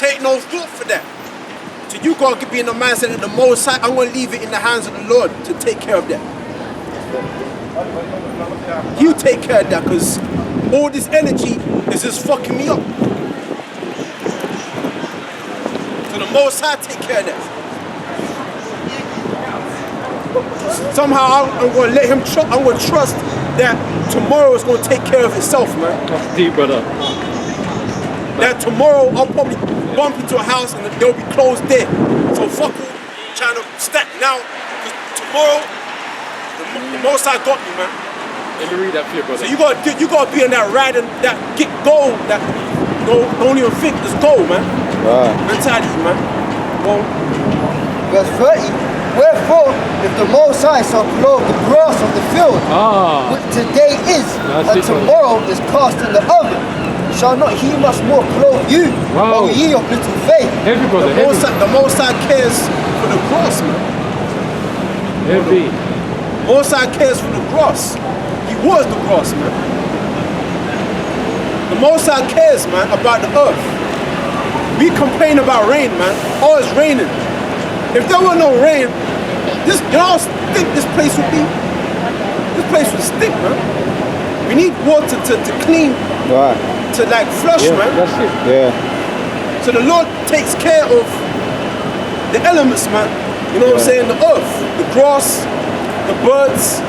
take no thought for that. So you got to be in the mindset of the Most High. I'm going to leave it in the hands of the Lord to take care of that. You take care of that, because all this energy is just fucking me up. So the Most High take care of that. Somehow I'm going to let him I'm going to trust that tomorrow is going to take care of itself, man. That's deep, brother. That tomorrow I'll probably bump into a house and they'll be closed there. So fuck all trying to stack now, because tomorrow the Most High got me, man. Let me read that for you, brother. So you gotta be on that ride and that get gold, that don't even think it's gold, man. Right. Mentality, man. Well, Verse 30. Wherefore, if the Most High shall clothe the grass of the field, which today is, and tomorrow is cast in the oven, shall not he much more clothe you, O ye of little faith? Heavy, brother, the Most High cares for the grass, man. Heavy. Most High cares for the grass. He was the grass, man. The Most High cares, man, about the earth. We complain about rain, man. Oh, it's raining. If there were no rain, you know how stink this place would be? This place would stink, man. We need water to clean, to like flush, man. That's it. Yeah. So the Lord takes care of the elements, man. You know what I'm saying? The earth, the grass, the birds.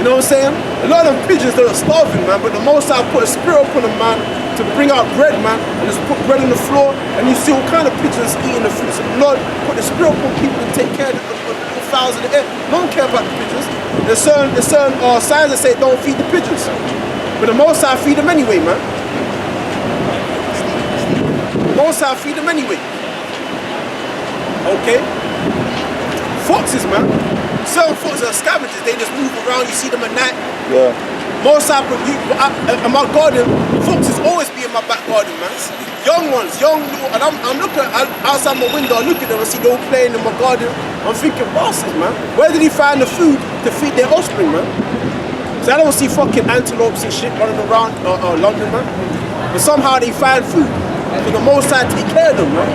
You know what I'm saying? A lot of them pigeons that are starving, man, but the Most High put a spirit upon them, man, to bring out bread, man, and just put bread on the floor, and you see all kind of pigeons eating the food. So the Lord put the spirit upon people to take care of the fowls in the air. No one care about the pigeons. There's certain signs that say don't feed the pigeons. But the Most High feed them anyway, man. The Most High feed them anyway. Okay? Foxes, man. Certain foxes are scavengers. They just move around. You see them at night. Yeah. Most High, in my garden, foxes always be in my back garden, man. Young ones, and I'm looking outside my window. I look at them and see them all playing in my garden. I'm thinking, bastards, man. Where did he find the food to feed their offspring, man? So I don't see fucking antelopes and shit running around London, man. But somehow they find food. So the Most High take care of them, man.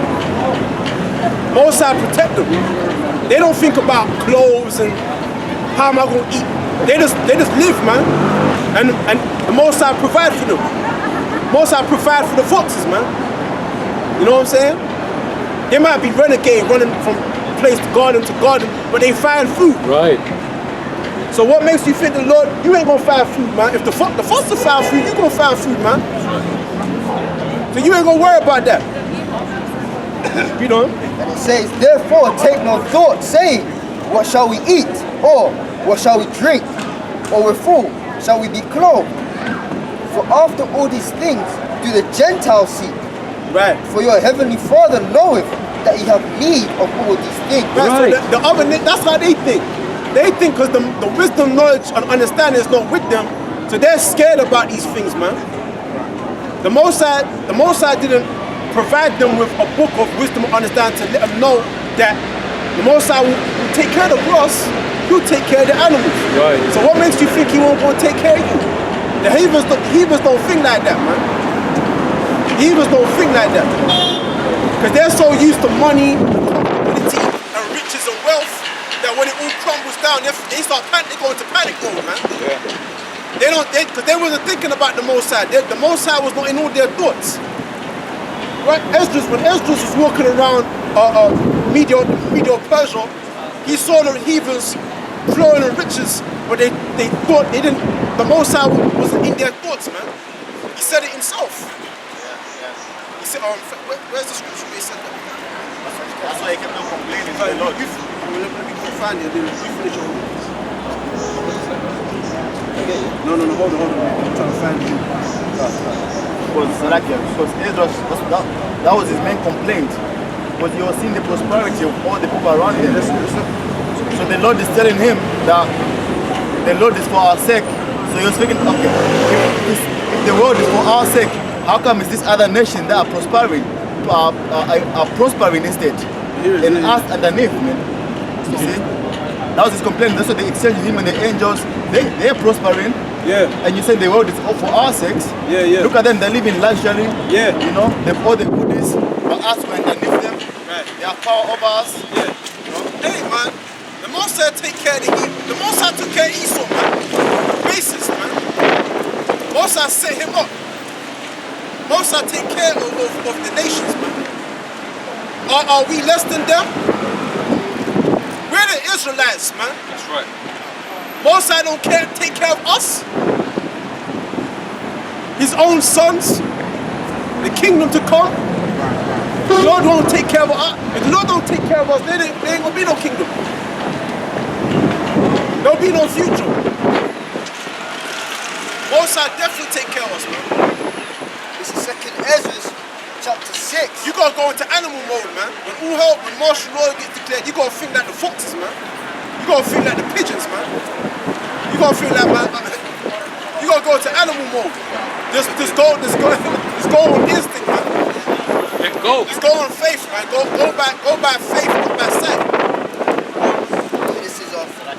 Most High protect them. They don't think about clothes and how am I gonna eat. They just live, man. And the Most High provide for them. Most High provide for the foxes, man. You know what I'm saying? They might be renegade, running from place to garden, but they find food. Right. So what makes you think the Lord, you ain't gonna find food, man? If the foster found food, you gonna find food, man. So you ain't gonna worry about that. You know? And it says, therefore take no thought, saying, what shall we eat? Or what shall we drink? Or withal shall we be clothed? For after all these things do the Gentiles seek. Right. For your heavenly Father knoweth that ye have need of all these things. Right. So that's how they think. They think because the wisdom, knowledge, and understanding is not with them, so they're scared about these things, man. The Most High didn't provide them with a book of wisdom and understanding to let them know that the Most High will take care of the grass, he'll take care of the animals. Right. So what makes you think he won't go and take care of you? The heathens don't think like that, man. The heathens don't think like that. Because they're so used to money, comfortability, and riches and wealth that when it all crumbles down, they go into panic mode, man. Yeah. Because they wasn't thinking about the Most High. The Most High was not in all their thoughts. Right? When Esdras was walking around Media Persia, he saw the heathens flowing in riches, but they thought they didn't. The Most High wasn't in their thoughts, man. He said it himself. He said, where's the scripture where he said that? That's why he kept on complaining to the Lord. Let me find it, then you finish your own. No, hold on. I'm trying to find it. Because Esdras, that was his main complaint. Because he was seeing the prosperity of all the people around him. So the Lord is telling him that the Lord is for our sake. So he was thinking, okay, if the world is for our sake, how come is this other nation that are prospering instead? And us underneath, man. You see? That was his complaint. That's what they exchanged him and the angels. They're prospering. Yeah. And you said the world is all for our sakes. Yeah. Look at them, they live in luxury. Yeah. You know, they've all the goodies. But us, we're underneath them. Right. They have power over us. Yeah. Hey, man. The Most High take care of the Most High took care of Esau, man. Racist, man. Most High set him up. Most High take care of the nations, man. Are we less than them? We're the Israelites, man. That's right. Most High don't take care of us. His own sons, the kingdom to come. The Lord won't take care of us. If the Lord don't take care of us, there ain't gonna be no kingdom. There'll be no future. Most High definitely take care of us, man. This is 2nd Ezra, chapter 6. You gotta go into animal mode, man. When martial law gets declared, you gotta think like the foxes, man. You gotta think like the pigeons, man. You gotta feel like, man. You gotta go into animal mode. Just go on instinct, man. Let go. Just go on faith, man. Go by faith, not by sight. This is off. I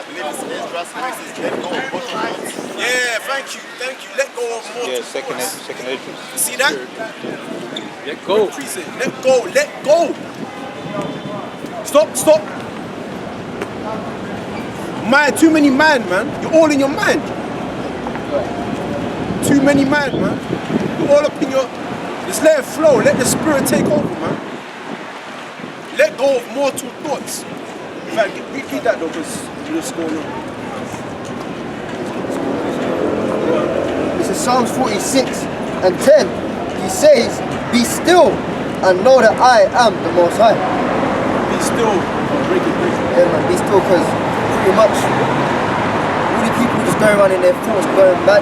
believe it's Ezra's verses, let go of bottom notes. Yeah, thank you. Let go of more. Yeah, second Ezra. See that? Let go. Let go. Stop. Mind, too many mind, man. You're all in your mind. Too many mind, man. You're all up in your... Just let it flow. Let the spirit take over, man. Let go of mortal thoughts. In fact, repeat that though, because what's going on. This is Psalms 46 and 10. He says, be still and know that I am the Most High. Be still. Break it. Yeah, man, be still, because pretty much all the people just going around in their thoughts, going mad,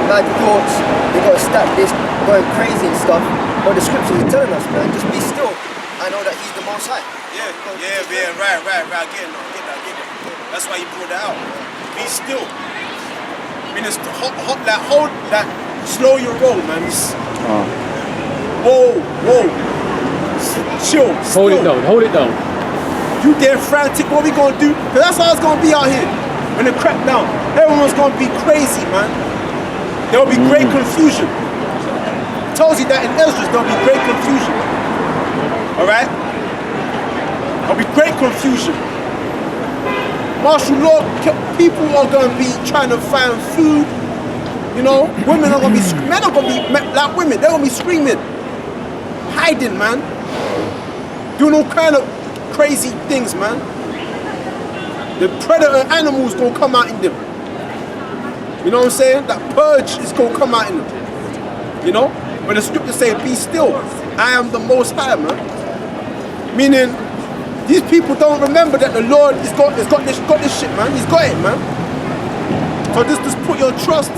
mad thoughts. They got to stack this, going crazy and stuff. But the scriptures are telling us, man, just be still. I know that He's the Most High. Yeah, right. I get that. That's why you brought that out. Be still. I mean, it's slow your roll, man. Whoa. Chill. Hold it down. You there frantic, what we gonna do? Cause that's how it's gonna be out here. When the crack down, everyone's gonna be crazy, man. There'll be great confusion. It tells you that in Ezra, there'll be great confusion. Alright? There'll be great confusion. Martial law, people are gonna be trying to find food. You know, women are gonna be, men are gonna be like women, they're gonna be screaming, hiding, man. Doing all kind of crazy things, man. The predator animals gonna come out in them. You know what I'm saying? That purge is gonna come out in them. You know? But the scripture say, be still. I am the Most High, man. Meaning, these people don't remember that the Lord has got this shit, man. He's got it, man. So just put your trust.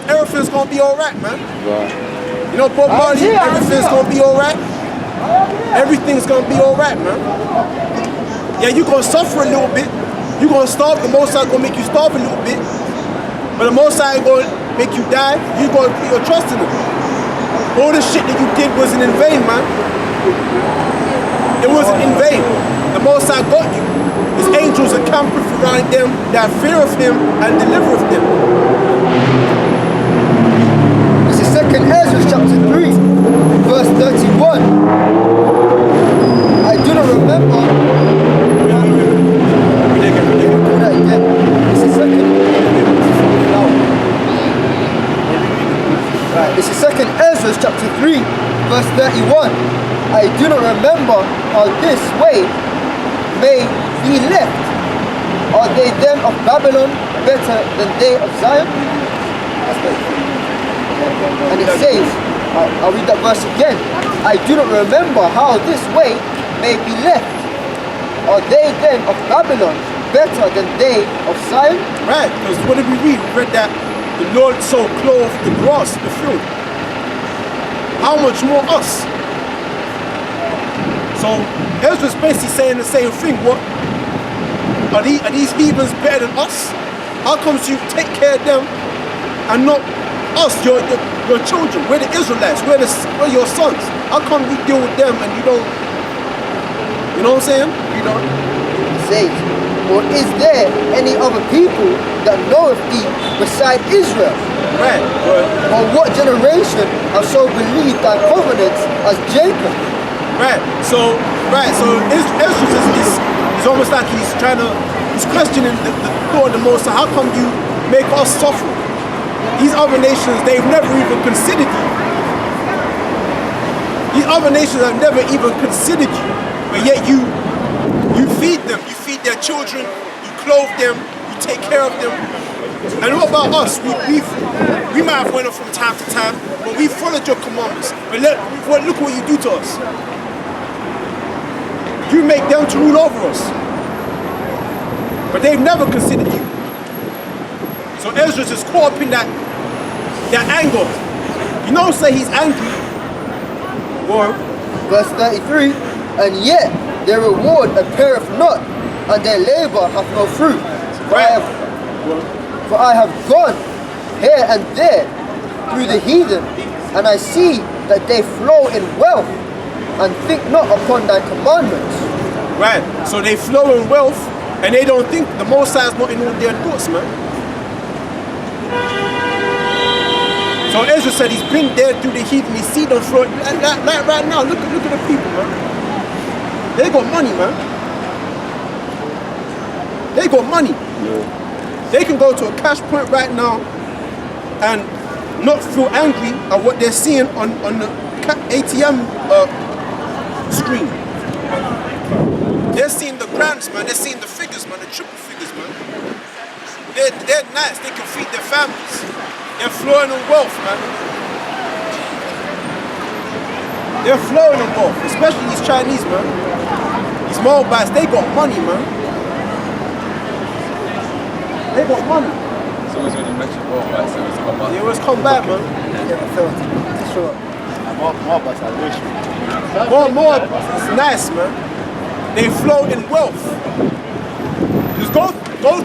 Everything's gonna be alright, man. Right. You know, Bob Marley, everything's gonna be alright. Everything's gonna be alright, man. Yeah, you're gonna suffer a little bit. You're gonna starve. The Most High gonna make you starve a little bit. But the Most High gonna make you die. You gonna put your trust in Him. All the shit that you did wasn't in vain, man. It wasn't in vain. The Most High got you. His angels are camping around them that fear of Him and delivereth them. This is 2nd Ezra chapter 3, verse 31. I do not remember. Do that again. This is 2nd. Right, this is 2nd Ezra chapter 3, verse 31. I do not remember how this way may be left. Are they then of Babylon better than they of Zion? That's better. And it says, I'll read that verse again. I do not remember how this way may be left. Are they then of Babylon better than they of Zion? Right, because what did we read? We read that the Lord so clothed the grass, the field. How much more us? So Ezra's basically saying the same thing. What are these heathens better than us? How comes you take care of them and not us, your children? We're the Israelites. We're your sons. How come you deal with them and you don't? You know what I'm saying? You don't. It says, or is there any other people that knoweth thee beside Israel? Right. Or what generation have so believed thy covenants as Jacob? Right. So Ezra is almost like he's questioning the thought of the Most High. How come you make us suffer? These other nations, they've never even considered you. These other nations have never even considered you, but yet you feed them, you feed their children, you clothe them, you take care of them. And what about us? We might have went up from time to time, but we followed your commandments. But look what you do to us. You make them to rule over us. But they've never considered you. So Ezra is caught up in that anger. You know, say he's angry. Or verse 33, and yet their reward appeareth not, and their labor hath no fruit. For I have gone here and there through the heathen, and I see that they flow in wealth, and think not upon thy commandments. Right, so they flow in wealth, and they don't think the Most High is not in all their thoughts, man. So Ezra said he's been there through the heathen, he see them flow. Like right now, look at the people, man. They got money, man. They got money. Yeah. They can go to a cash point right now and not feel angry at what they're seeing on the ATM screen. They're seeing the grands, man. They're seeing the figures, man. The triple figures, man. They're nice. They can feed their families. They're flowing in wealth, man. They're flowing in wealth, especially these Chinese, man. These Moabites, they got money, man. They got money. It's always when you mention Moabites, it always come back. They always come back, man. Moabites are rich. Moabites is nice, man. They flow in wealth. Just go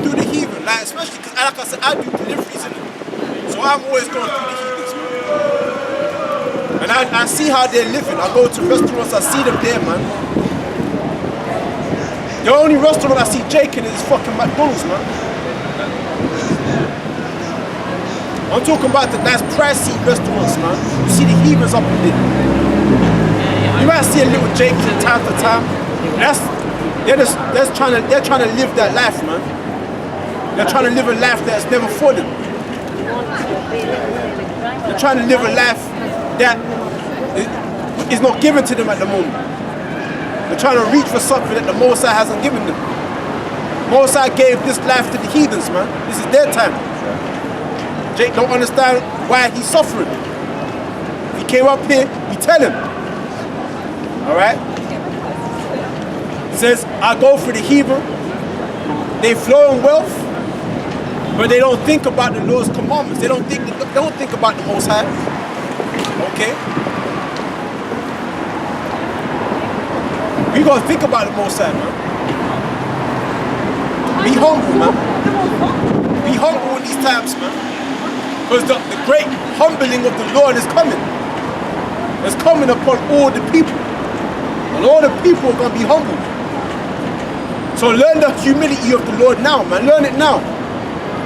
through the heathen, like especially because, like I said, I do deliveries in it. So I'm always going through the heathens, man. And I see how they're living. I go to restaurants, I see them there, man. The only restaurant I see Jake in is fucking McDonald's, man. I'm talking about the nice pricey restaurants, man. You see the heathens up in there. You might see a little Jake from time to time. They're trying to live that life, man. They're trying to live a life that's never for them. They're trying to live a life that is not given to them at the moment. They're trying to reach for something that the Most High hasn't given them. Most High gave this life to the heathens, man. This is their time. Jake don't understand why he's suffering. If he came up here, we tell him. Alright? It says, I go for the heathen. They flow in wealth, but they don't think about the Lord's commandments. They don't think about the Most High. Okay? We gotta think about the Most High, man. Be humble, man. Be humble in these times, man. Because the great humbling of the Lord is coming. It's coming upon all the people. And all the people are gonna be humbled. So learn the humility of the Lord now, man. Learn it now.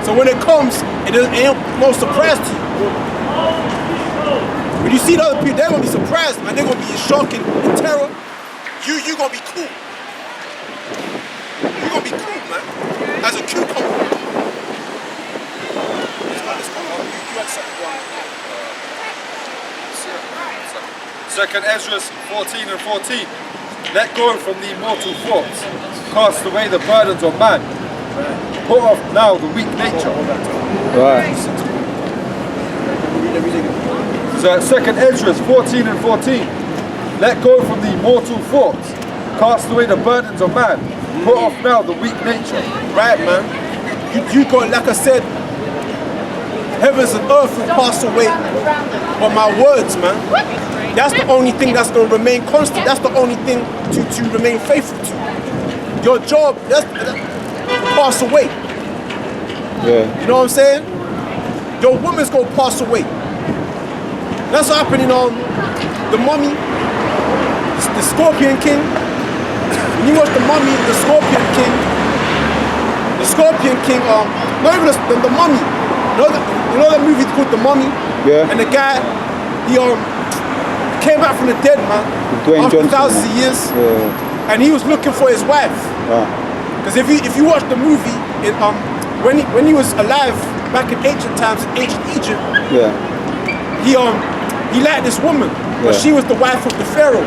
So when it comes, it ain't no surprise to you. When you see the other people, they're gonna be surprised, man. They're gonna be in shock and in terror. You gonna be cool. You gonna be cool, man. As a cucumber. Second Ezra 14 and 14. Let go from the immortal thoughts. Cast away the burdens of man. Put off now the weak nature. Right. So second Ezra 14 and 14. Let go from the immortal thoughts. Cast away the burdens of man. Put off now the weak nature. Right, man. You got, like I said, heavens and earth will pass away, but my words, man, that's the only thing that's going to remain constant. That's the only thing to remain faithful to. Your job, that's pass away. Yeah. You know what I'm saying? Your woman's going to pass away. That's what happening on The Mummy, the Scorpion King. When you watch The Mummy, the Scorpion King, not even the Mummy. The you know that movie called The Mummy? Yeah. And the guy, he came back from the dead, man. Dwayne after Johnson, thousands of years. And he was looking for his wife. Because if you watch the movie, when he was alive back in ancient times in ancient Egypt, he liked this woman, but she was the wife of the pharaoh,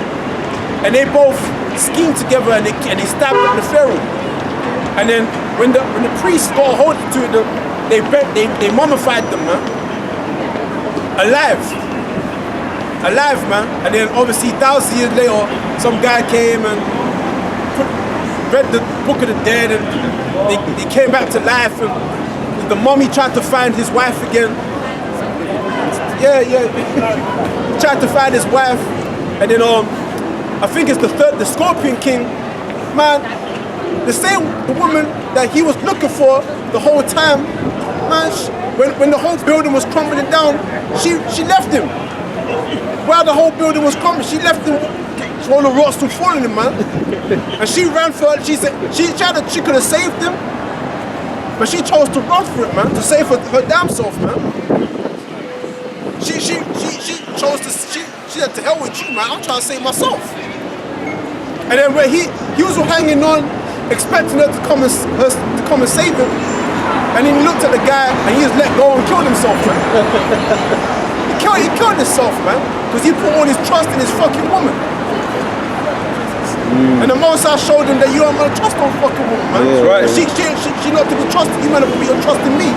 and they both schemed together and they stabbed up the pharaoh. And then when the priests got a hold to them, they mummified them, man, alive, man. And then obviously thousands of years later, some guy came and read the Book of the Dead, and they came back to life, and the mummy tried to find his wife again. He tried to find his wife, and then I think it's the Scorpion King, man. The woman that he was looking for the whole time, man. When the whole building was crumbling down, she left him. While the whole building was crumbling, she left him. All the rocks were falling him, man. And she ran for it. She could have saved him, but she chose to run for it, man, to save her damn self, man. She chose to. She said, "To hell with you, man. I'm trying to save myself." And then when he was hanging on, expecting her to come and save him, and then he looked at the guy and he just let go and killed himself, man. He killed himself, man, because he put all his trust in his fucking woman. And the Most High showed him that you aren't gonna trust on fucking woman, man. Right. She not to be trusted. You might have put your trust in me.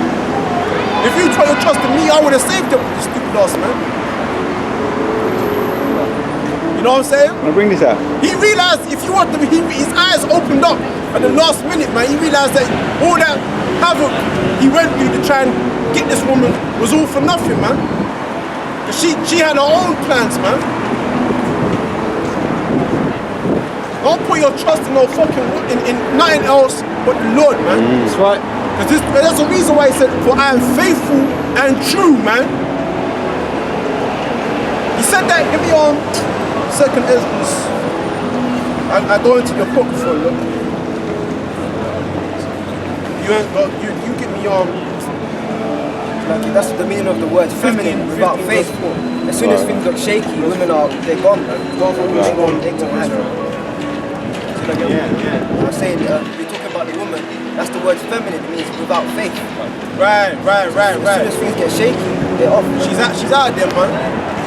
If you put your trust in me, I would have saved you, you stupid ass, man. You know what I'm saying? I'll bring this out. He realized if you want to, his eyes opened up at the last minute, man. He realized that all that havoc he went through to try and get this woman was all for nothing, man. She had her own plans, man. Don't put your trust in no fucking in nothing else but the Lord, man. That's right. Because that's the reason why he said, "For I am faithful and true, man." He said that. Give me Second Ezra. I go into your book for a look. You give me Like, that's the meaning of the word feminine, without faith. As soon as things look shaky, women they're gone, man. They go hang. I'm saying, we're talking about the woman, that's the word feminine, it means without faith. Right. As soon as things get shaky, they're off. She's out there, man.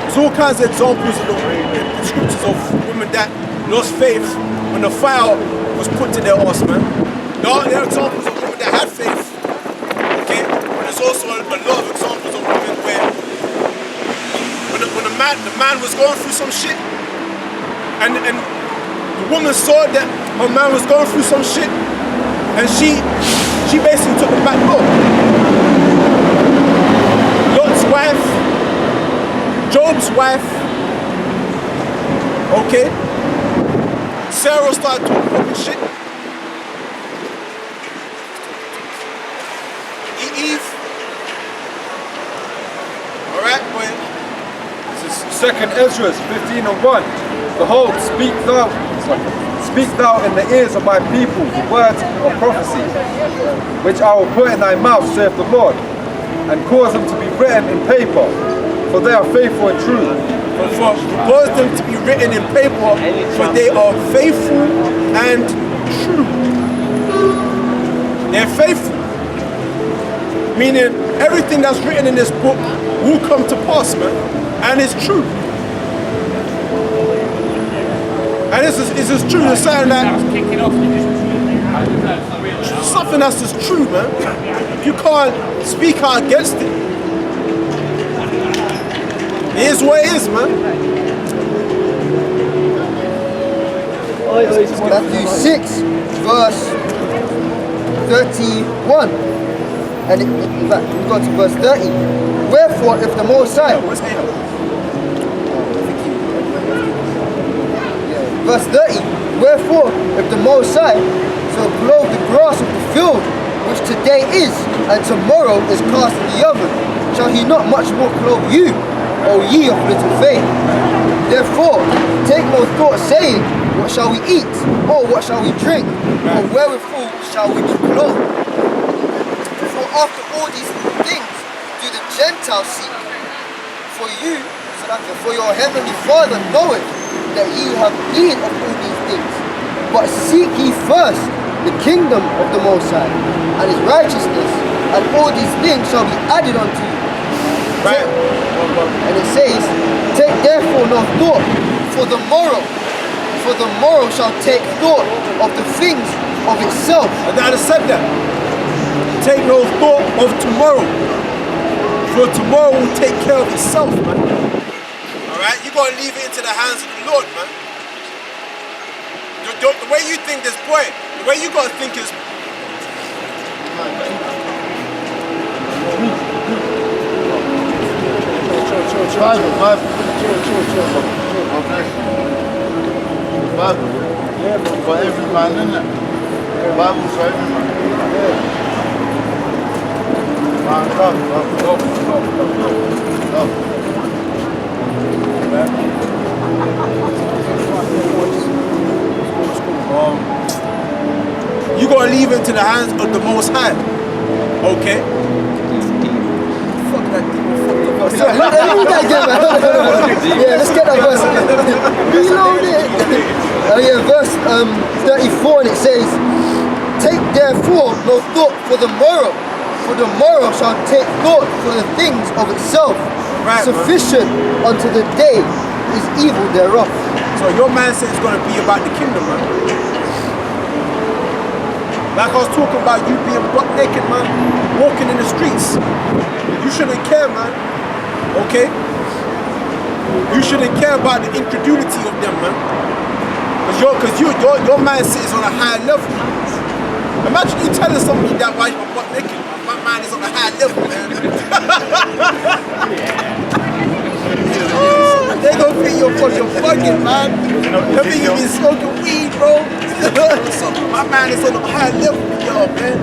There's all kinds of examples in the scriptures of women that lost faith when the fire was put to their arse, man. There are examples of women that had faith, okay? But there's also a lot of examples of women where when the man was going through some shit, and the woman saw that her man was going through some shit, and she basically took the back door. Lot's wife, Job's wife, okay? Sarah started talking fucking shit. Eve. Alright, boy. This is 2nd Ezra 15:1. Behold, speak thou in the ears of my people the words of prophecy, which I will put in thy mouth, saith the Lord, and cause them to be written in paper, for they are faithful and true. Cause them to be written in paper, for they are faithful and true. They're faithful. Meaning everything that's written in this book will come to pass, man. And it's true. And it's as true as saying that something that's just true, man. You can't speak out against it. It is what it is, man. Matthew 6, verse 31. And in fact, we go to verse 30. Wherefore, if the Most High, verse 30, wherefore, if the Most High shall clothe the grass of the field, which today is, and tomorrow is cast in the oven, shall he not much more clothe you, O ye of little faith? Therefore, take no thought, saying, what shall we eat, or what shall we drink, or wherewithal shall we be clothed? For after all these things do the Gentiles seek? For your heavenly Father knoweth that ye have need of all these things. But seek ye first the kingdom of the Most High and his righteousness, and all these things shall be added unto you. Right. And it says, take therefore no thought for the morrow shall take thought of the things of itself. And I just said that. Take no thought of tomorrow, for tomorrow will take care of itself, man. Alright? You gotta leave it into the hands of the Lord, man. The way you think this, boy, the way you gotta think is Bible for every man, isn't it? Bible for every man. Man, love. you gotta leave it to the hands of the Most High. Okay? Fuck that demon, fuck the Yeah, let's get that verse. Reload it. Verse 34, and it says, take therefore no thought for the morrow shall take thought for the things of itself. Right, Sufficient unto the day is evil thereof. So your mindset is gonna be about the kingdom, man. Like I was talking about you being butt naked, man, walking in the streets. You shouldn't care, man. Okay? You shouldn't care about the incredulity of them, man. Because your mindset is on a high level. Imagine you telling somebody that while you're butt naked, man. My mind is on a high level, man. They don't think you're fucking, man. They think you been smoking weed, bro. So my mind is on a high level with y'all, man.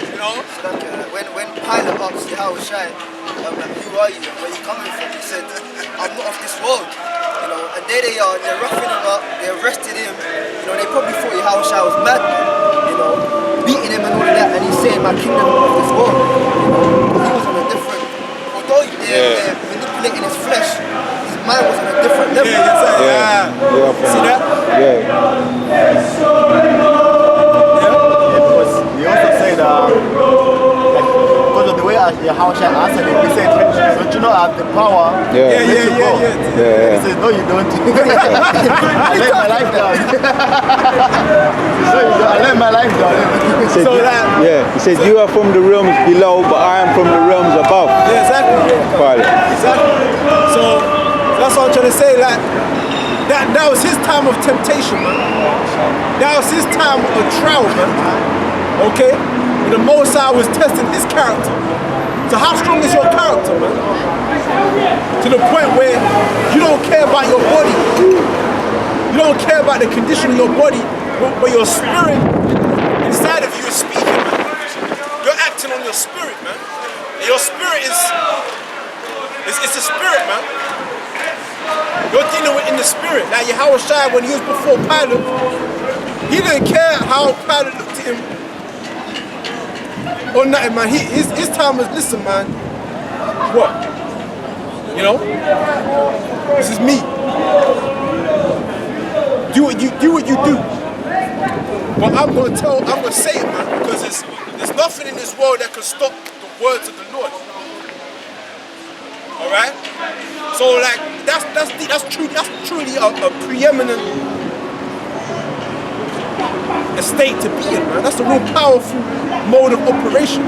You know? When Pilate asked Yahushua, who are you? Where you coming from? He said, I'm not of this world. You know, and there they are, they're roughing him up, they arrested him. You know, they probably thought Yahushua was mad, you know, beating him and all of that, and he's saying, my kingdom is of this world. You know, he was on a different, although they're manipulating his flesh, his mind was on a different level. See that? Because he also said, because of the way Yahushua answered him, he said, don't you know I have the power to let you go? He said, no you don't. I let my life down. I let my life down. He said, you are from the realms below, but I am from the realms above. Yeah, exactly. Exactly. So that's what I'm trying to say, like, that was his time of temptation, man. That was his time of trial, man. Okay? And the Most High was testing his character. So how strong is your character, man? To the point where you don't care about your body. You don't care about the condition of your body, but your spirit inside of you is speaking, man. You're acting on your spirit, man. And your spirit it's a spirit, man. You're dealing with in the spirit. Like Yahushua, when he was before Pilate, he didn't care how Pilate looked at him or nothing, man. His time was, listen, man, what? You know? This is me. Do what you do. But I'm gonna say it, man, because there's nothing in this world that can stop the words of the Lord. Alright? So like that's truly a preeminent estate to be in, man. That's a real powerful mode of operation.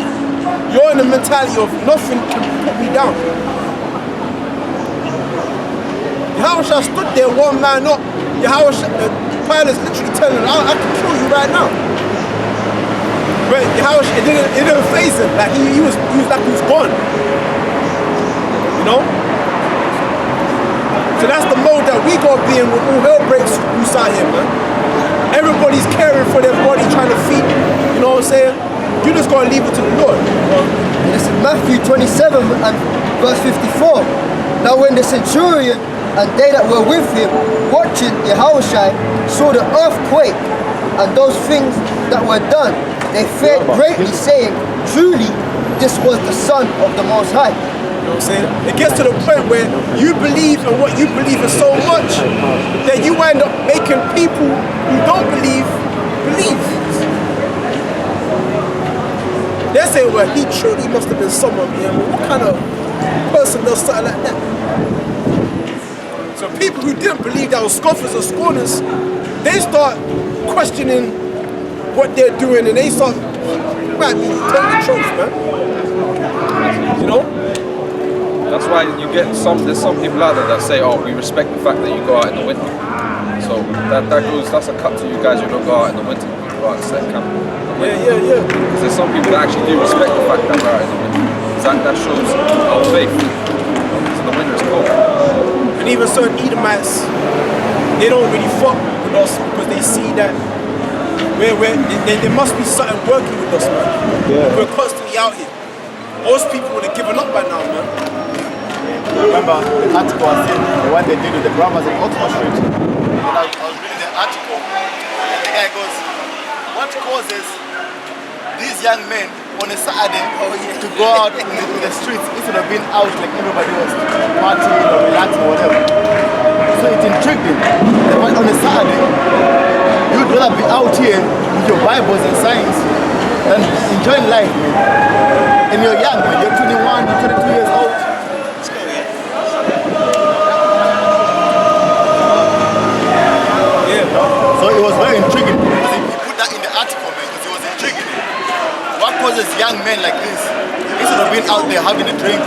You're in the mentality of nothing can put me down. Yahushua stood there, one man up. Pilate's literally telling him, I can kill you right now. But Yahushua, it didn't faze him. Like he was like he was gone. You know? So that's the mode that we gotta be in when all hell breaks loose out here, man. Everybody's caring for their body, trying to feed, you know what I'm saying? You just gotta leave it to the Lord. This is Matthew 27 and verse 54. Now when the centurion and they that were with him watching Yahushua saw the earthquake and those things that were done, they feared greatly, saying, truly this was the Son of the Most High. You know what I'm saying? It gets to the point where you believe in what you believe in so much that you end up making people who don't believe. They're saying, well, he truly must have been someone, you know, what kind of person does something like that? So people who didn't believe that was scoffers or scorners, they start questioning what they're doing and they start, man, telling the truth, man. You know? That's why there's some people out there that say, oh, we respect the fact that you go out in the winter. So that's a cut to you guys, you don't go out in the winter, you go out and set camp. Yeah. Because there's some people that actually do respect the fact that we're out in the winter. That shows our faith. So the winter is cold. And even certain Edomites, they don't really fuck with us because they see that there must be something working with us, man. Yeah. We're constantly out here. Most people would have given up by now, man. Remember the article I said, the one they did with the brothers in Oxford Street. And I was reading the article, and the guy goes, what causes these young men on a Saturday to go out in the streets instead of being out like everybody was, partying or relaxing or whatever? So it intrigued him. But on a Saturday, you'd rather be out here with your Bibles and signs than enjoying life, man. And you're young, man. You're 21, you're 22 years old. So it was very intriguing. He put that in the article, man, because it was intriguing. What causes young men like this, instead of being out there having a drink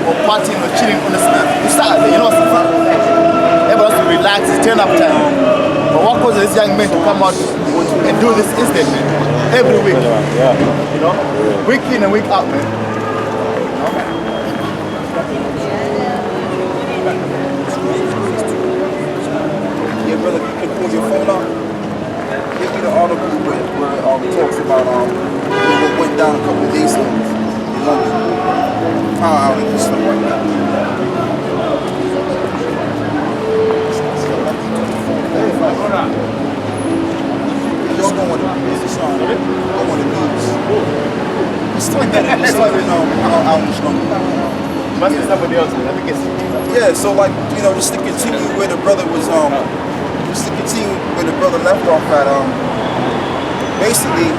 or partying or chilling on the Saturday, you know, everyone has to relax, it's turn up time. But what causes these young men to come out and do this instead, man? Every week. You know? Week in and week out, man. Yeah, brother, you can pull your phone up. Give me the article where it talks about what went down a couple of days ago in London. Power outage and stuff like that. Just go on the news. Go on the news. It's talking about power outage London. Must be somebody else, man. I think it's... Yeah, so like, you know, just to continue where the brother was, just to continue where the brother left off at, basically,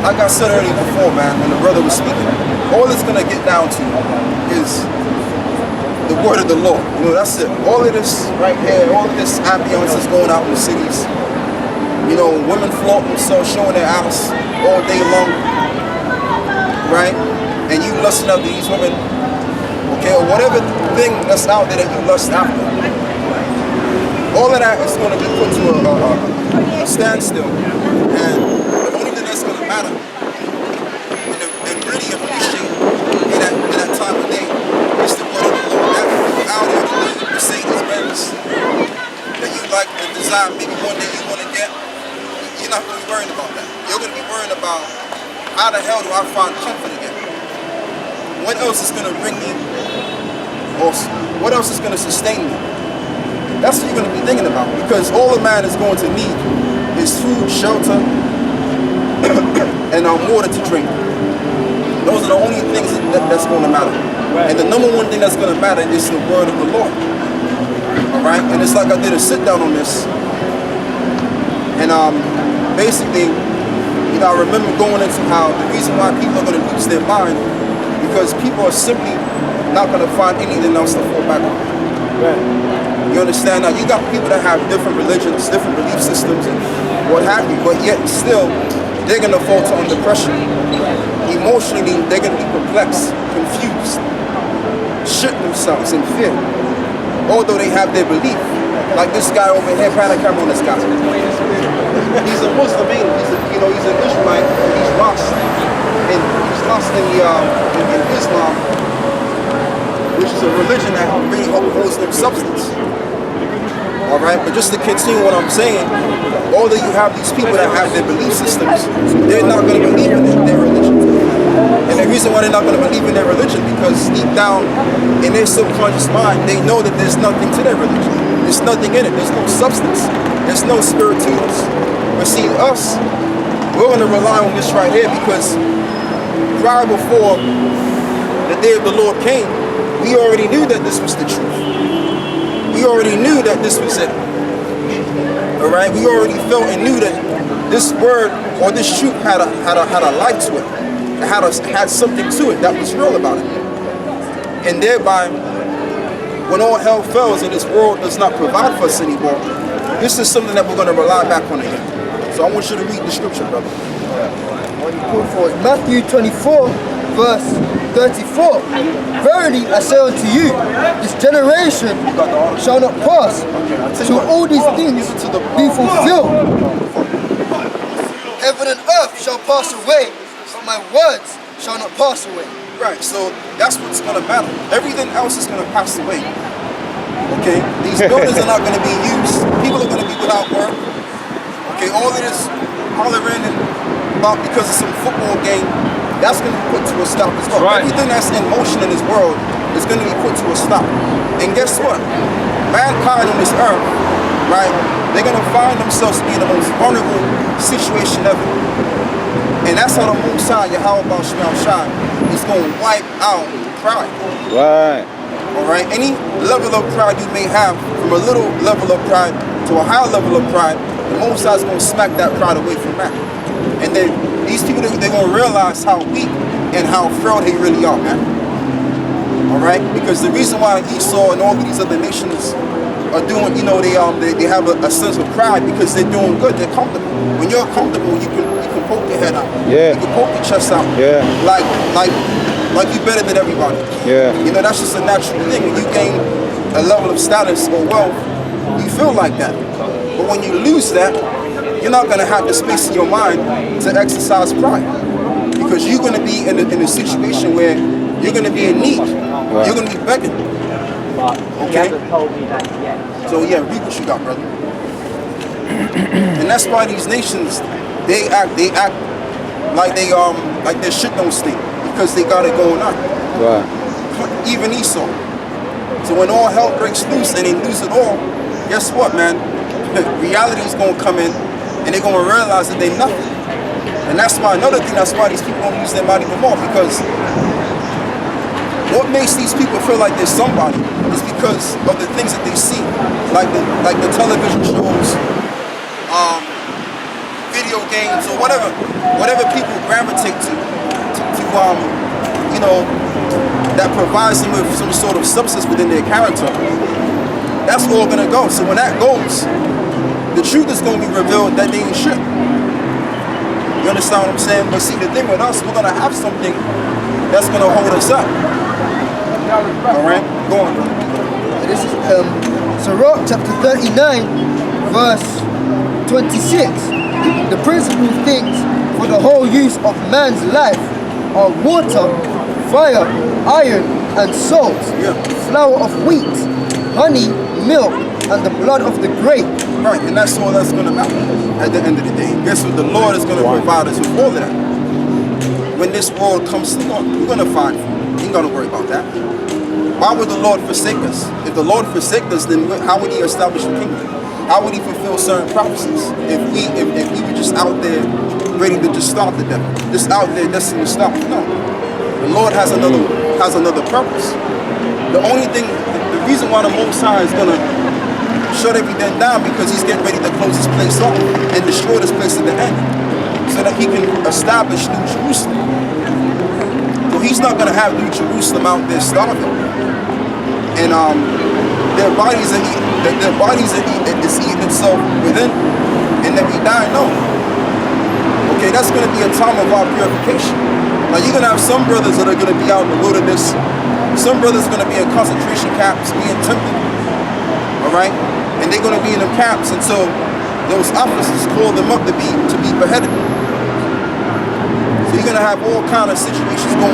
like I said earlier before, man, when the brother was speaking, all it's gonna get down to is the word of the Lord. You know, that's it. All of this right here, all of this ambiance is going out in the cities. You know, women flaunting themselves, showing their ass all day long, right? And you lusting after these women, okay, or whatever thing that's out there that you lust after. All of that is going to be put to a standstill, and the only thing that's going to matter and really appreciate in that time of day is the word of the Lord. That out there, the Mercedes Benz that you like and desire, maybe one day you want to get, you're not going to be worrying about that. You're going to be worrying about how the hell do I find comfort again? What else is going to bring me, or what else is going to sustain me? That's what you're going to be thinking about, because all a man is going to need is food, shelter, and water to drink. Those are the only things that's going to matter. And the number one thing that's going to matter is the word of the Lord. All right? And it's like I did a sit down on this, and basically, you know, I remember going into how the reason why people are going to lose their mind, because people are simply not going to find anything else to fall back on. Right. You understand? Now, you got people that have different religions, different belief systems, and what have you, but yet still, they're going to falter under pressure. Emotionally, they're going to be perplexed, confused, shit themselves in fear, although they have their belief. Like this guy over here, pan a camera on this guy. He's a Muslim, he's an Israelite, he's lost. And he's lost in Islam, which is a religion that really upholds their substance. All right, but just to continue what I'm saying, although you have these people that have their belief systems, they're not going to believe in their religion. And the reason why they're not going to believe in their religion, because deep down in their subconscious mind, they know that there's nothing to their religion. There's nothing in it. There's no substance. There's no spirit to us. But see, us, we're going to rely on this right here, because cry before the day of the Lord came, we already knew that this was the truth. We already knew that this was it. All right, we already felt and knew that this word or this truth had a life to it. It had something to it that was real about it. And thereby, when all hell fails and this world does not provide for us anymore, this is something that we're going to rely back on again. So I want you to read the scripture, brother. Matthew 24, verse 34. Verily I say unto you, this generation shall not pass till all these things be fulfilled. Heaven and earth shall pass away, but my words shall not pass away. Right, so that's what's going to matter. Everything else is going to pass away. Okay, these buildings are not going to be used. People are going to be without work. Okay, all of this hollering about because of some football game, that's going to be put to a stop as well. Right. Everything that's in motion in this world is going to be put to a stop. And guess what? Mankind on this earth, right, they're going to find themselves to be in the most vulnerable situation ever. And that's how the Most High, Yahweh Shai, is going to wipe out pride. Right. All right. Any level of pride you may have, from a little level of pride to a higher level of pride, the Most High is going to smack that pride away from that. And then these people, they're going to realize how weak and how frail they really are, man. All right. Because the reason why Esau and all of these other nations are doing, you know, they have a sense of pride because they're doing good. They're comfortable. When you're comfortable, you can poke your head out. Yeah. You can poke your chest out. Yeah. Like you're better than everybody. Yeah. You know, that's just a natural thing. When you gain a level of status or wealth, you feel like that. But when you lose that, you're not going to have the space in your mind to exercise pride. Because you're going to be in a situation where you're going to be in need. Right. You're going to be begging. Okay? So yeah, read what you got, brother. And that's why these nations, they act like their shit don't stink because they got it going on. Right. Even Esau. So when all hell breaks loose and they lose it all, guess what, man? Reality is gonna come in and they're gonna realize that they're nothing. And that's why another thing, that's why these people don't use their mind even more, because what makes these people feel like they're somebody is because of the things that they see, like the television shows, video games, or whatever people gravitate to you know, that provides them with some sort of substance within their character. That's all gonna go. So when that goes, the truth is gonna be revealed that they ain't shit. You understand what I'm saying? But see, the thing with us, we're gonna have something that's gonna hold us up. All right, go on. This is Sirach chapter 39, verse 26. The principal things for the whole use of man's life are water, fire, iron, and salt, flour of wheat, honey, milk, and the blood of the grape. Right, and that's all that's going to matter at the end of the day. Guess what? The Lord is going to provide us with all of that. When this world comes to Lord, we're going to find food. You ain't got to worry about that. Why would the Lord forsake us? If the Lord forsake us, then how would He establish a kingdom? How would He fulfill certain prophecies? If we were just out there ready to just stop the devil, just out there destined to stop? No. The Lord has another purpose. The only thing, the reason why the Most High is gonna shut everything down, because He's getting ready to close this place off and destroy this place at the end, so that He can establish New Jerusalem. So He's not gonna have New Jerusalem out there starving, and their bodies are eating itself within, and then we die. No. Okay, that's gonna be a time of our purification. Now you're gonna have some brothers that are gonna be out in the wilderness. Some brothers are gonna be in concentration camps, being tempted. All right, and they're gonna be in them camps until those officers call them up to be beheaded. So you're gonna have all kind of situations going on.